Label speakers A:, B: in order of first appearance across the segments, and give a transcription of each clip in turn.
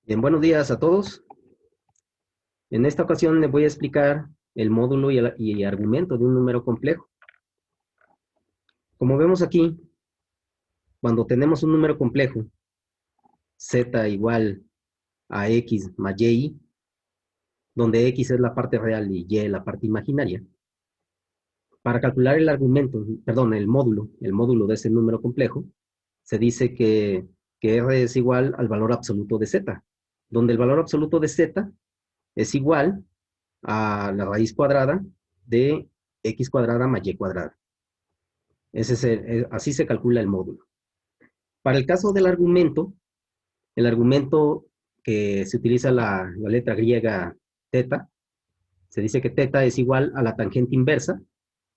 A: Bien, buenos días a todos. En esta ocasión les voy a explicar el módulo y argumento de un número complejo. Como vemos aquí, cuando tenemos un número complejo, z igual a x más y, donde x es la parte real y y la parte imaginaria, para calcular el argumento, perdón, el módulo de ese número complejo, se dice que r es igual al valor absoluto de z, donde el valor absoluto de z es igual a la raíz cuadrada de x cuadrada más y cuadrada. Así se calcula el módulo. Para el caso del argumento, el argumento que se utiliza la letra griega teta, se dice que teta es igual a la tangente inversa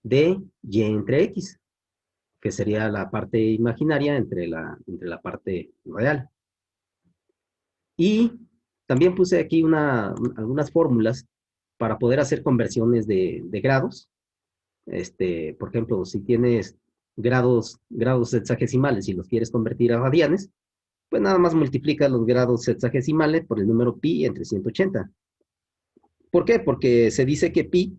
A: de y entre x, que sería la parte imaginaria entre la parte real. Y también puse aquí algunas fórmulas para poder hacer conversiones de grados. Por ejemplo, si tienes grados sexagesimales y los quieres convertir a radianes, pues nada más multiplica los grados sexagesimales por el número pi entre 180. ¿Por qué? Porque se dice que pi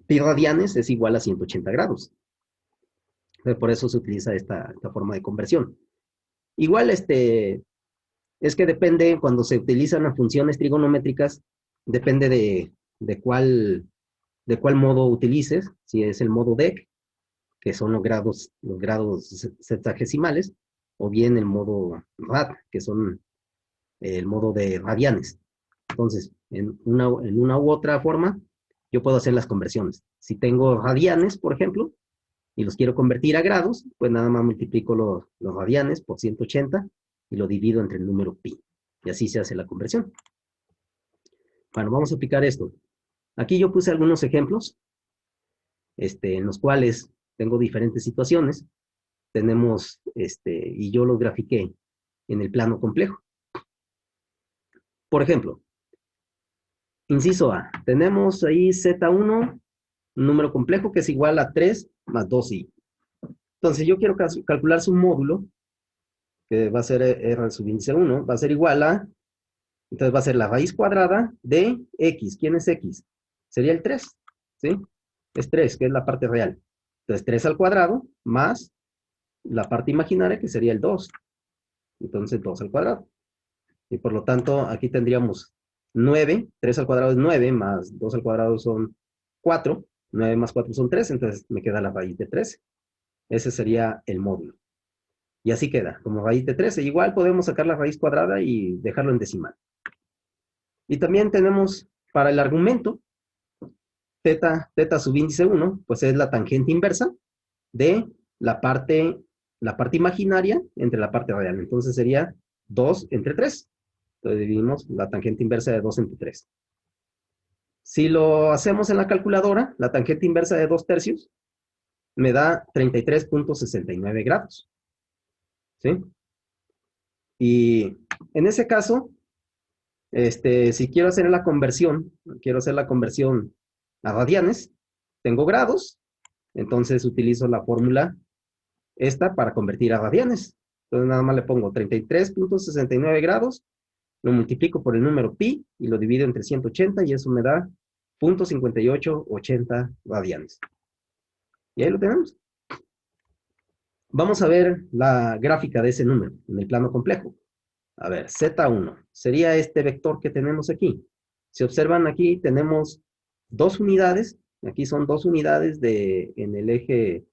A: radianes es igual a 180 grados. Entonces, por eso se utiliza esta forma de conversión. Igual, es que depende, cuando se utilizan las funciones trigonométricas, depende de cuál modo utilices, si es el modo DEC, que son los grados sexagesimales, o bien el modo rad, que son el modo de radianes. Entonces, en una u otra forma, yo puedo hacer las conversiones. Si tengo radianes, por ejemplo, y los quiero convertir a grados, pues nada más multiplico los radianes por 180 y lo divido entre el número pi. Y así se hace la conversión. Bueno, vamos a aplicar esto. Aquí yo puse algunos ejemplos, en los cuales tengo diferentes situaciones. Tenemos, y yo los grafiqué en el plano complejo. Por ejemplo, inciso A, tenemos ahí Z1, un número complejo que es igual a 3 más 2i. Entonces yo quiero calcular su módulo, que va a ser R sub índice 1, va a ser igual a, entonces va a ser la raíz cuadrada de x. ¿Quién es x? Sería el 3, ¿sí? Es 3, que es la parte real. Entonces 3 al cuadrado más la parte imaginaria, que sería el 2. Entonces 2 al cuadrado. Y por lo tanto, aquí tendríamos 9, 3 al cuadrado es 9, más 2 al cuadrado son 4, 9 más 4 son 3, entonces me queda la raíz de 13. Ese sería el módulo. Y así queda, como raíz de 13. Igual podemos sacar la raíz cuadrada y dejarlo en decimal. Y también tenemos para el argumento, teta sub índice 1, pues es la tangente inversa de la parte imaginaria entre la parte real. Entonces sería 2 entre 3. Entonces dividimos la tangente inversa de 2 entre 3. Si lo hacemos en la calculadora, la tangente inversa de 2 tercios me da 33.69 grados. ¿Sí? Y en ese caso, si quiero hacer la conversión a radianes, tengo grados, entonces utilizo la fórmula esta para convertir a radianes. Entonces nada más le pongo 33.69 grados, lo multiplico por el número pi y lo divido entre 180 y eso me da 0.5880 radianes. Y ahí lo tenemos. Vamos a ver la gráfica de ese número en el plano complejo. A ver, Z1 sería este vector que tenemos aquí. Si observan aquí tenemos dos unidades. Aquí son dos unidades en el eje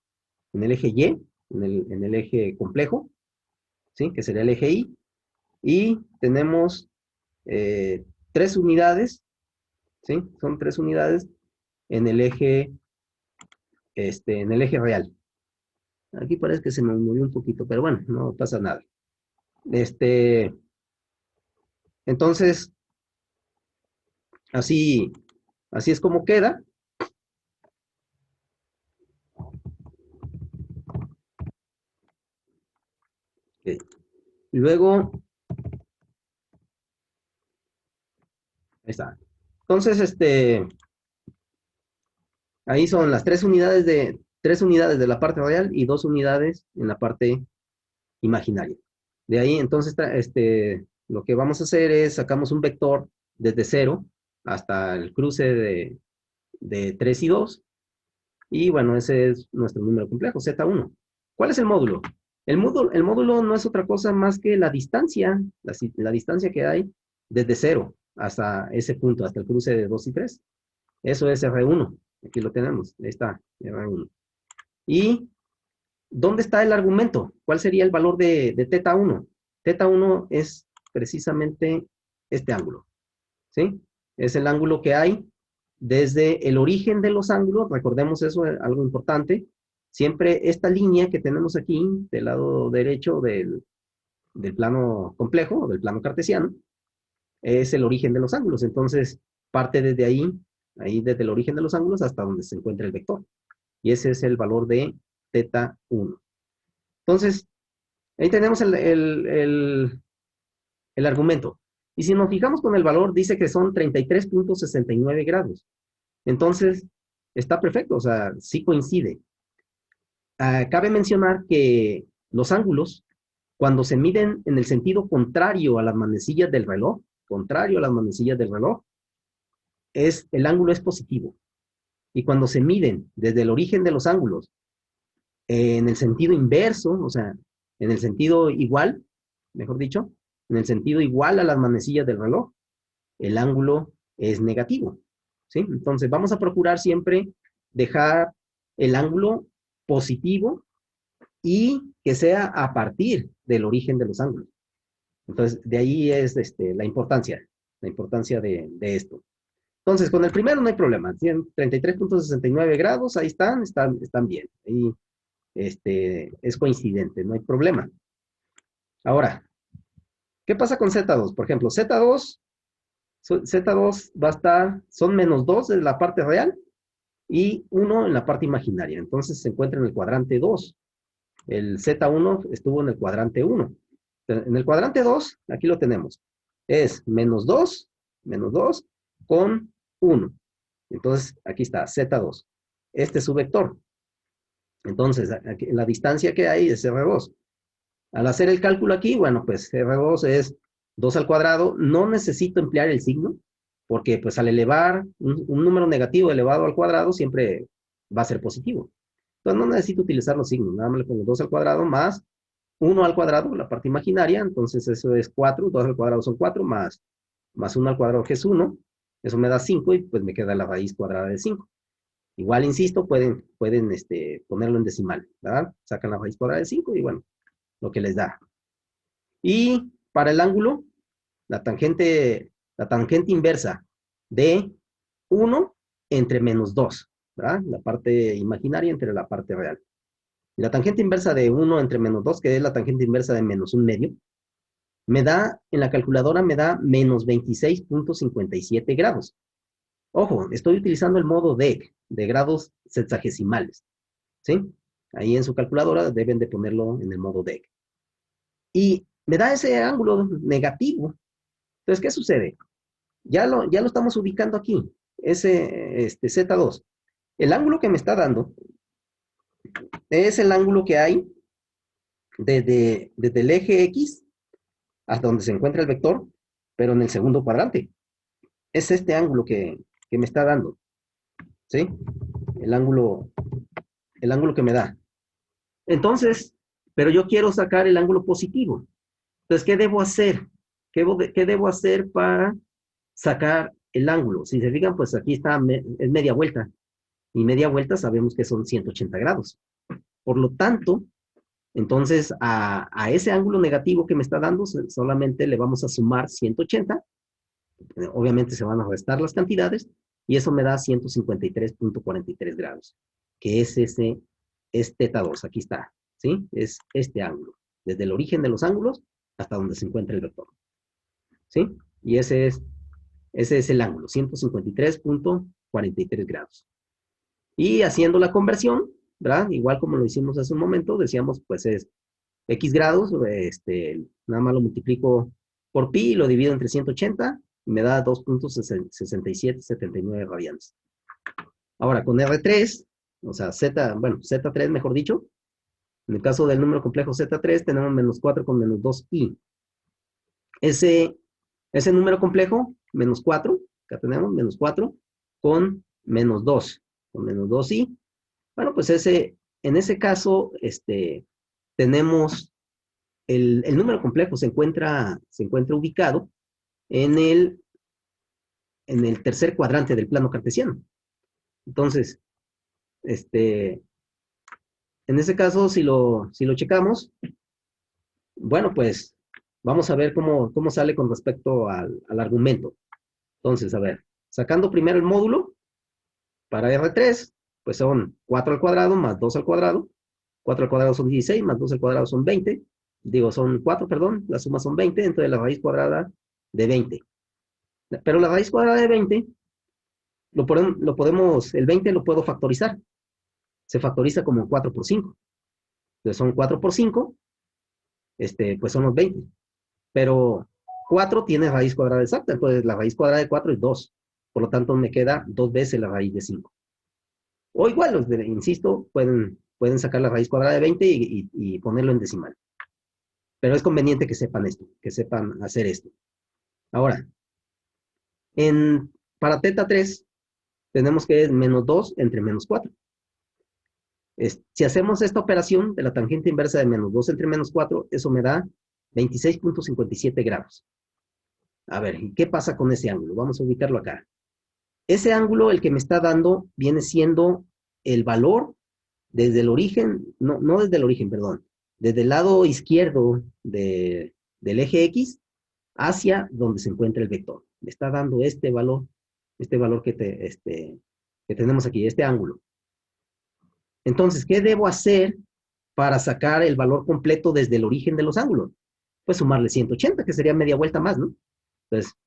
A: Y, en el eje complejo, ¿sí? Que sería el eje Y. Y tenemos tres unidades, ¿sí? Son tres unidades en el eje real. Aquí parece que se me movió un poquito, pero bueno, no pasa nada. Entonces, así es como queda. Okay. Y luego, ahí está. Entonces, ahí son las tres unidades de la parte real y 2 unidades en la parte imaginaria. De ahí, entonces, lo que vamos a hacer es sacamos un vector desde 0 hasta el cruce de 3 y 2. Y bueno, ese es nuestro número complejo, Z1. ¿Cuál es el módulo? El módulo no es otra cosa más que la distancia, la distancia que hay desde 0 hasta ese punto, hasta el cruce de 2 y 3. Eso es R1. Aquí lo tenemos. Ahí está, R1. ¿Y dónde está el argumento? ¿Cuál sería el valor de θ1? θ1 es precisamente este ángulo, ¿sí? Es el ángulo que hay desde el origen de los ángulos. Recordemos eso, algo importante. Siempre esta línea que tenemos aquí, del lado derecho del plano complejo, del plano cartesiano, es el origen de los ángulos. Entonces, parte desde ahí desde el origen de los ángulos hasta donde se encuentra el vector. Y ese es el valor de θ1. Entonces, ahí tenemos el argumento. Y si nos fijamos con el valor, dice que son 33.69 grados. Entonces, está perfecto, o sea, sí coincide. Cabe mencionar que los ángulos, cuando se miden en el sentido contrario a las manecillas del reloj, el ángulo es positivo. Y cuando se miden desde el origen de los ángulos, en el sentido inverso, o sea, en el sentido igual, mejor dicho, en el sentido igual a las manecillas del reloj, el ángulo es negativo, ¿sí? Entonces, vamos a procurar siempre dejar el ángulo positivo y que sea a partir del origen de los ángulos. Entonces, de ahí es la importancia de esto. Entonces, con el primero no hay problema. 33.69 grados, ahí están bien. Ahí es coincidente, no hay problema. Ahora, ¿qué pasa con Z2? Por ejemplo, Z2 va a estar, son -2 en la parte real y 1 en la parte imaginaria. Entonces se encuentra en el cuadrante 2. El Z1 estuvo en el cuadrante 1. En el cuadrante 2, aquí lo tenemos. Es -2 con 1. Entonces, aquí está, Z2. Este es su vector. Entonces, aquí, la distancia que hay es R2. Al hacer el cálculo aquí, bueno, pues R2 es 2 al cuadrado. No necesito emplear el signo, porque pues al elevar un número negativo elevado al cuadrado siempre va a ser positivo. Entonces no necesito utilizar los signos, nada más le pongo 2 al cuadrado más 1 al cuadrado, la parte imaginaria, entonces eso es 4, 2 al cuadrado son 4, más 1 al cuadrado que es 1, eso me da 5 y pues me queda la raíz cuadrada de 5. Igual, insisto, pueden ponerlo en decimal, ¿verdad? Sacan la raíz cuadrada de 5 y bueno, lo que les da. Y para el ángulo, la tangente inversa de 1 entre -2, ¿verdad? La parte imaginaria entre la parte real. Y la tangente inversa de 1 entre -2, que es la tangente inversa de -1/2, me da, en la calculadora me da -26.57 grados. Ojo, estoy utilizando el modo DEC, de grados sexagesimales, ¿sí? Ahí en su calculadora deben de ponerlo en el modo DEC. Y me da ese ángulo negativo. Entonces, ¿qué sucede? Ya lo estamos ubicando aquí, ese Z2. El ángulo que me está dando es el ángulo que hay desde el eje X hasta donde se encuentra el vector, pero en el segundo cuadrante. Es este ángulo que me está dando, ¿sí? El ángulo que me da. Entonces, pero yo quiero sacar el ángulo positivo. Entonces, ¿qué debo hacer? ¿Qué debo hacer para sacar el ángulo? Si se fijan, pues aquí está, es media vuelta. Y media vuelta sabemos que son 180 grados. Por lo tanto, entonces a ese ángulo negativo que me está dando, solamente le vamos a sumar 180. Obviamente se van a restar las cantidades. Y eso me da 153.43 grados. Que es θ2. Aquí está. ¿Sí? Es este ángulo. Desde el origen de los ángulos hasta donde se encuentra el vector. ¿Sí? Y ese es el ángulo, 153.43 grados. Y haciendo la conversión, ¿verdad? Igual como lo hicimos hace un momento, decíamos, pues es X grados, nada más lo multiplico por pi y lo divido entre 180, y me da 2.6779 radianes. Ahora, con R3, o sea, Z3 mejor dicho, en el caso del número complejo Z3 tenemos -4 con -2i. ese número complejo, menos 4, acá tenemos menos 4, con menos 2, con menos 2i. Bueno, pues en ese caso, tenemos el número complejo se encuentra ubicado en el tercer cuadrante del plano cartesiano. Entonces, en ese caso, si lo checamos, bueno, pues vamos a ver cómo sale con respecto al argumento. Entonces, a ver, sacando primero el módulo, para R3, pues son 4 al cuadrado más 2 al cuadrado. 4 al cuadrado son 16, más 2 al cuadrado son 20. Digo, son 4, perdón, la suma son 20, entonces la raíz cuadrada de 20. Pero la raíz cuadrada de 20, el 20 lo puedo factorizar. Se factoriza como 4 por 5. Entonces son 4 por 5, pues son los 20. Pero 4 tiene raíz cuadrada exacta, entonces la raíz cuadrada de 4 es 2. Por lo tanto, me queda 2 veces la raíz de 5. O igual, insisto, pueden sacar la raíz cuadrada de 20 y ponerlo en decimal. Pero es conveniente que sepan esto, que sepan hacer esto. Ahora, para teta 3, tenemos que es menos 2 entre menos 4. Si hacemos esta operación de la tangente inversa de menos 2 entre menos 4, eso me da 26.57 grados. A ver, ¿y qué pasa con ese ángulo? Vamos a ubicarlo acá. Ese ángulo, el que me está dando, viene siendo el valor desde el origen, no desde el origen, perdón, desde el lado izquierdo del eje X hacia donde se encuentra el vector. Me está dando este valor que tenemos aquí, este ángulo. Entonces, ¿qué debo hacer para sacar el valor completo desde el origen de los ángulos? Pues sumarle 180, que sería media vuelta más, ¿no? Entonces,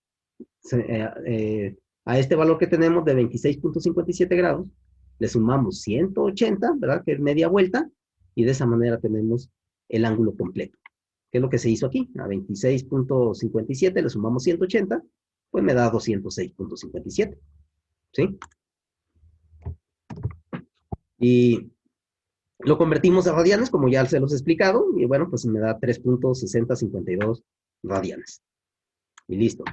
A: a este valor que tenemos de 26.57 grados, le sumamos 180, ¿verdad? Que es media vuelta, y de esa manera tenemos el ángulo completo. ¿Qué es lo que se hizo aquí? A 26.57 le sumamos 180, pues me da 206.57, ¿sí? Y lo convertimos a radianes, como ya se los he explicado, y bueno, pues me da 3.6052 radianes. Y listo.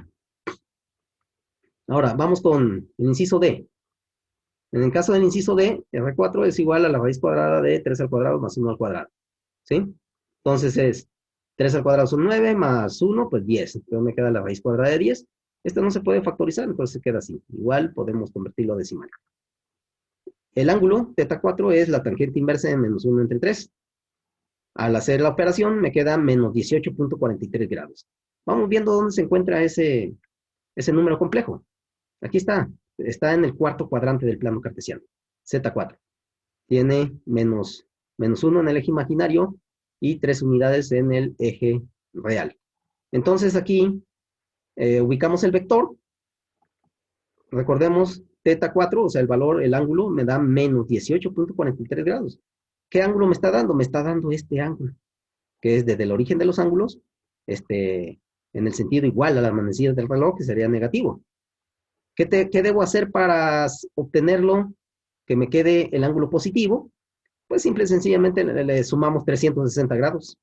A: Ahora, vamos con el inciso D. En el caso del inciso D, R4 es igual a la raíz cuadrada de 3 al cuadrado más 1 al cuadrado. ¿Sí? Entonces es 3 al cuadrado son 9, más 1, pues 10. Entonces me queda la raíz cuadrada de 10. Esta no se puede factorizar, entonces se queda así. Igual podemos convertirlo a decimal. El ángulo, teta 4, es la tangente inversa de menos 1 entre 3. Al hacer la operación me queda menos 18.43 grados. Vamos viendo dónde se encuentra ese número complejo. Aquí está en el cuarto cuadrante del plano cartesiano, Z4. Tiene menos 1 en el eje imaginario y 3 unidades en el eje real. Entonces aquí ubicamos el vector. Recordemos, teta 4, o sea, el ángulo me da menos 18.43 grados. ¿Qué ángulo me está dando? Me está dando este ángulo, que es desde el origen de los ángulos, en el sentido igual a la manecilla del reloj, que sería negativo. ¿Qué debo hacer para obtenerlo, que me quede el ángulo positivo? Pues simple y sencillamente le sumamos 360 grados.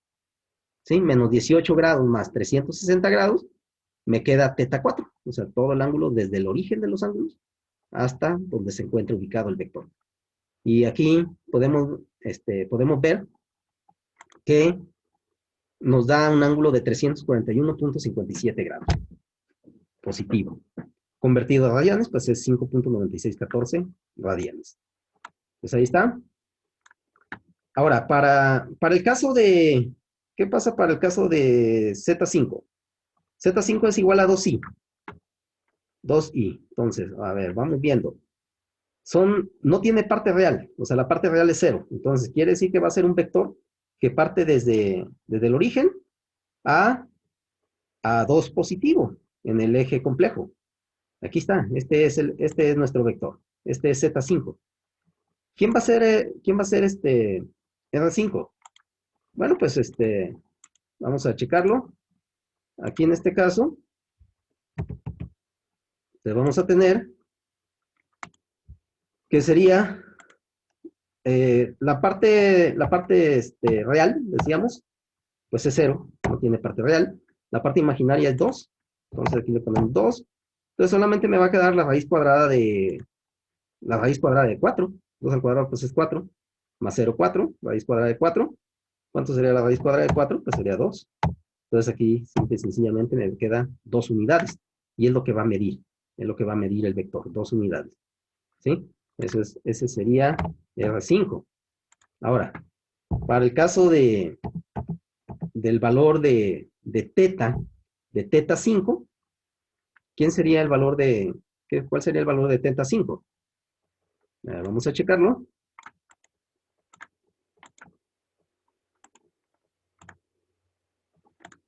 A: ¿Sí? Menos 18 grados más 360 grados, me queda teta 4. O sea, todo el ángulo desde el origen de los ángulos hasta donde se encuentra ubicado el vector. Y aquí podemos ver que nos da un ángulo de 341.57 grados. Positivo. Convertido a radianes, pues es 5.9614 radianes. Pues ahí está. Ahora, para el caso de... ¿Qué pasa para el caso de Z5? Z5 es igual a 2i. 2i. Entonces, a ver, vamos viendo. No tiene parte real, o sea, la parte real es 0. Entonces, quiere decir que va a ser un vector que parte desde el origen a 2 positivo en el eje complejo. Aquí está, este es nuestro vector. Este es Z5. ¿Quién va a ser este R5? Bueno, pues vamos a checarlo. Aquí en este caso, le vamos a tener que sería la parte real, decíamos, pues es 0, no tiene parte real. la parte imaginaria es 2. Entonces aquí le ponemos 2. Entonces solamente me va a quedar la raíz cuadrada de 4. 2 al cuadrado pues es 4. Más 0, 4. Raíz cuadrada de 4. ¿Cuánto sería la raíz cuadrada de 4? Pues sería 2. Entonces aquí simple y sencillamente me queda 2 unidades. Y es lo que va a medir. Es lo que va a medir el vector. 2 unidades. ¿Sí? Ese sería R5. Ahora, para el caso del valor de teta 5, ¿quién sería el valor cuál sería el valor de teta 5? Vamos a checarlo.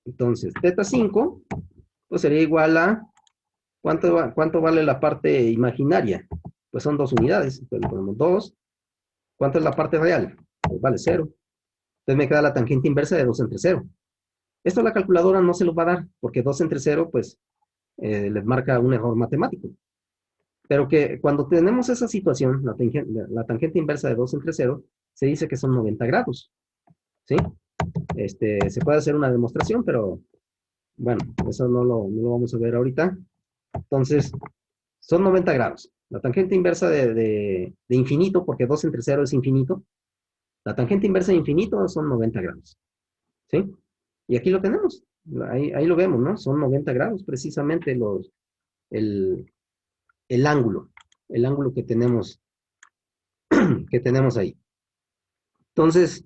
A: Entonces, teta 5, pues sería igual a, ¿cuánto vale la parte imaginaria? Pues son 2 unidades. Entonces le ponemos 2. ¿Cuánto es la parte real? Pues vale 0. Entonces me queda la tangente inversa de 2 entre 0. Esto la calculadora no se lo va a dar, porque 2 entre 0, pues, les marca un error matemático. Pero que cuando tenemos esa situación, la tangente inversa de 2 entre 0, se dice que son 90 grados. ¿Sí? Se puede hacer una demostración, pero bueno, eso no lo vamos a ver ahorita. Entonces, son 90 grados. La tangente inversa de infinito, porque 2 entre 0 es infinito, la tangente inversa de infinito son 90 grados. ¿Sí? Y aquí lo tenemos. Ahí lo vemos, ¿no? Son 90 grados precisamente el, el ángulo. El ángulo que tenemos ahí. Entonces,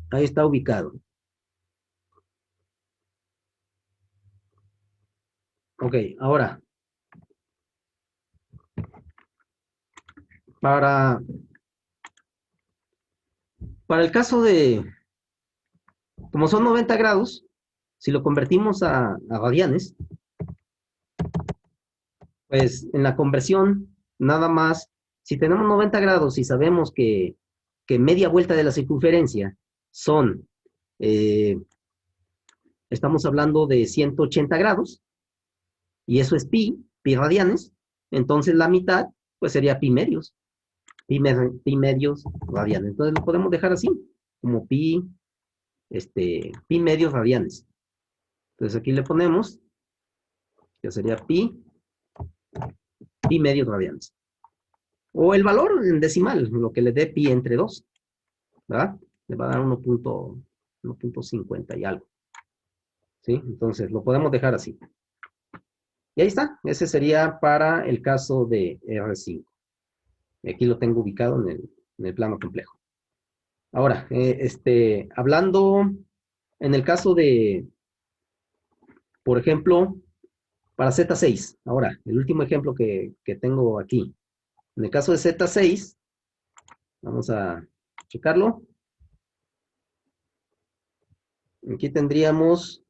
A: ahí está ubicado. Ok, ahora, para el caso como son 90 grados, si lo convertimos a radianes, pues en la conversión, nada más, si tenemos 90 grados y sabemos que media vuelta de la circunferencia son, estamos hablando de 180 grados, y eso es pi radianes, entonces la mitad, pues sería pi medios, pi medios radianes. Entonces lo podemos dejar así, como pi medios radianes. Entonces aquí le ponemos, que sería pi medios radianes. O el valor en decimal, lo que le dé pi entre 2, ¿verdad? Le va a dar 1.50 y algo. ¿Sí? Entonces lo podemos dejar así. Y ahí está, ese sería para el caso de R5. Aquí lo tengo ubicado en el plano complejo. Ahora, hablando en el caso de, por ejemplo, para Z6. Ahora, el último ejemplo que tengo aquí. En el caso de Z6, vamos a checarlo. Aquí tendríamos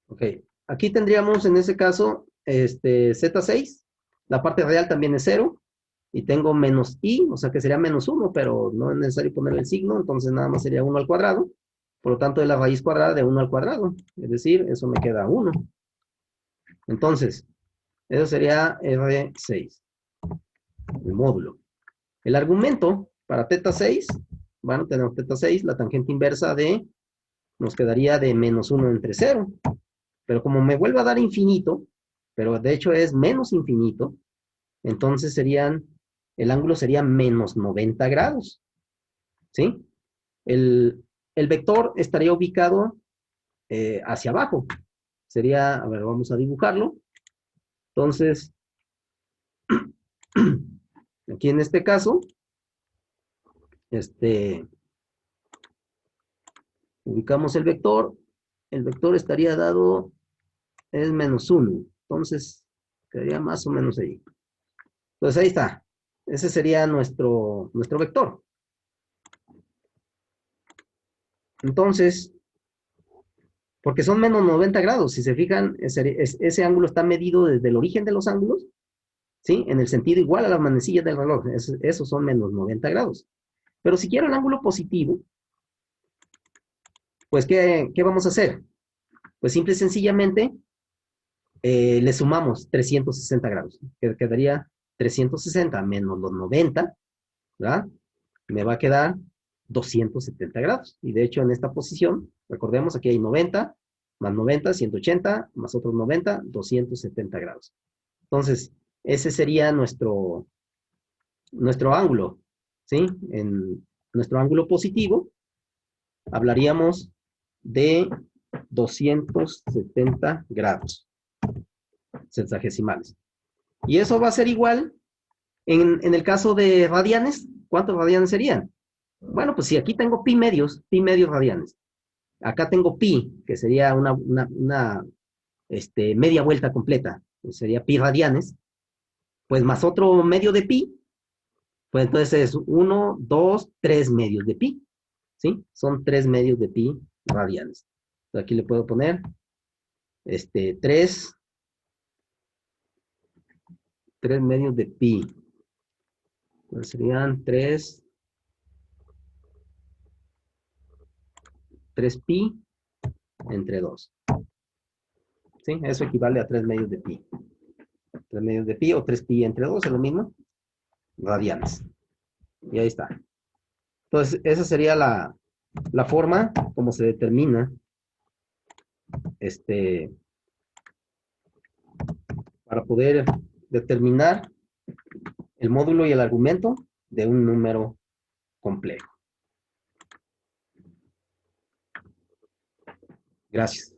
A: ok, aquí tendríamos en ese caso Z6, la parte real también es 0, y tengo menos i, o sea que sería menos 1, pero no es necesario ponerle el signo, entonces nada más sería 1 al cuadrado, por lo tanto es la raíz cuadrada de 1 al cuadrado, es decir, eso me queda 1. Entonces, eso sería R6, el módulo. El argumento para teta 6, bueno, tenemos teta 6, la tangente inversa nos quedaría de menos 1 entre 0. Pero como me vuelve a dar infinito, pero de hecho es menos infinito, entonces el ángulo sería menos 90 grados. ¿Sí? El vector estaría ubicado hacia abajo. Sería, a ver, vamos a dibujarlo. Entonces, aquí en este caso, ubicamos el vector estaría dado, es menos 1. Entonces, quedaría más o menos ahí. Entonces ahí está. Ese sería nuestro vector. Entonces, porque son menos 90 grados. Si se fijan, ese ángulo está medido desde el origen de los ángulos, ¿sí? En el sentido igual a las manecillas del reloj. Esos son menos 90 grados. Pero si quiero el ángulo positivo, pues, ¿qué vamos a hacer? Pues simple y sencillamente le sumamos 360 grados. Quedaría 360 menos los 90, ¿verdad? Me va a quedar 270 grados. Y de hecho, en esta posición, recordemos, aquí hay 90, más 90, 180, más otros 90, 270 grados. Entonces, ese sería nuestro ángulo, ¿sí? En nuestro ángulo positivo, hablaríamos de 270 grados sexagesimales. Y eso va a ser igual en el caso de radianes. ¿Cuántos radianes serían? Bueno, pues si aquí tengo pi medios radianes. Acá tengo pi, que sería una media vuelta completa, pues sería pi radianes, pues más otro medio de pi, pues entonces es 1, 2, 3 medios de pi, ¿sí? Son 3 medios de pi radianes. Entonces aquí le puedo poner 3 medios de pi. Entonces serían 3 pi entre 2. ¿Sí? Eso equivale a 3 medios de pi. 3 medios de pi o 3 pi entre 2 es lo mismo. Radianes. Y ahí está. Entonces, esa sería la forma como se determina para poder determinar el módulo y el argumento de un número complejo. Gracias.